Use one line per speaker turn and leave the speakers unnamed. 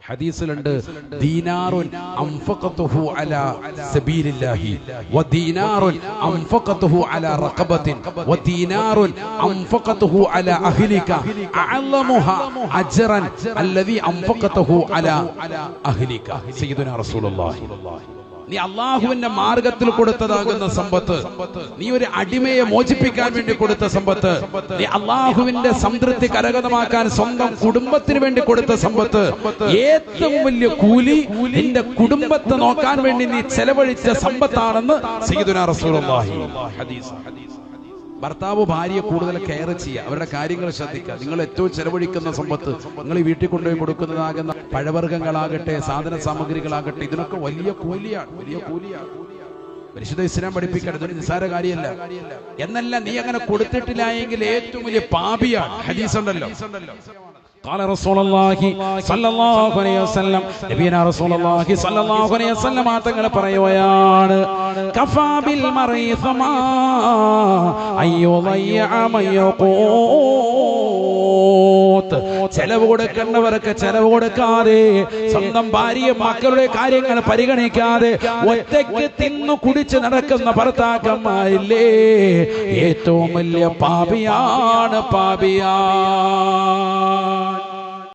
ഹദീസിലുണ്ട് ദീനാറുൻ അൻഫഖതുഹു അലാ സബീലില്ലാഹി വദീനാറുൻ അൻഫഖതുഹു അലാ റഖബത്തിൻ വദീനാറുൻ അൻഫഖതുഹു അലാ അഹ്ലിക അഅലമുഹാ അജ്റൻ അല്ലദീ അൻഫഖതുഹു അലാ അഹ്ലിക. സയ്യിദുനാ റസൂലുള്ളാഹി നീ അള്ളാഹുവിന്റെ മാർഗത്തിൽ കൊടുത്തതാകുന്ന സമ്പത്ത്, നീ ഒരു അടിമയെ മോചിപ്പിക്കാൻ വേണ്ടി കൊടുത്ത സമ്പത്ത്, നീ അള്ളാഹുവിന്റെ സംതൃപ്തി കരഗതമാക്കാൻ സ്വന്തം കുടുംബത്തിന് വേണ്ടി കൊടുത്ത സമ്പത്ത്, ഏറ്റവും വലിയ കൂലി നിന്റെ കുടുംബത്തെ നോക്കാൻ വേണ്ടി നീ ചെലവഴിച്ച സമ്പത്താണെന്ന് സയ്യിദുനാ റസൂലുള്ളാഹി. ഭർത്താവ് ഭാര്യയെ കൂടുതൽ കെയർ ചെയ്യുക, അവരുടെ കാര്യങ്ങൾ ശ്രദ്ധിക്കുക. നിങ്ങൾ ഏറ്റവും ചെലവഴിക്കുന്ന സമ്പത്ത്, നിങ്ങൾ ഈ വീട്ടിൽ കൊണ്ടുപോയി കൊടുക്കുന്നതാകുന്ന പഴവർഗ്ഗങ്ങളാകട്ടെ, സാധന സാമഗ്രികളാകട്ടെ, ഇതിനൊക്കെ വലിയ കൂലിയാണ്, വലിയ കൂലിയാണ്. പരിശുദ്ധ ഇസ്ലാം പഠിപ്പിക്കണം, ഇതൊരു നിസ്സാര കാര്യമല്ല. എന്നല്ല, നീ അങ്ങനെ കൊടുത്തിട്ടില്ല എങ്കിൽ ഏറ്റവും വലിയ പാപിയാണ്. ഹദീസ് ഉണ്ടല്ലോ, قال رسول الله صلى الله عليه وسلم, നബിയനാ റസൂലുള്ളാഹി സ്വല്ലല്ലാഹു അലൈഹി വസല്ലം തങ്ങൾ പറയുകയാണ്, കഫാ ബിൽ മർഇ സമാ അയ്യുളയ്യ മയഖൂത്. ചെലവ് കൊടുക്കുന്നവർക്ക് ചെലവ് കൊടുക്കാതെ, സ്വന്തം ഭാര്യ മക്കളുടെ കാര്യങ്ങൾ പരിഗണിക്കാതെ ഒറ്റയ്ക്ക് തിന്നു കുടിച്ച് നടക്കുന്ന ഭർത്താക്കന്മാരില്ലേ, ഏറ്റവും വലിയ പാപിയാണ്, പാപിയാണ്.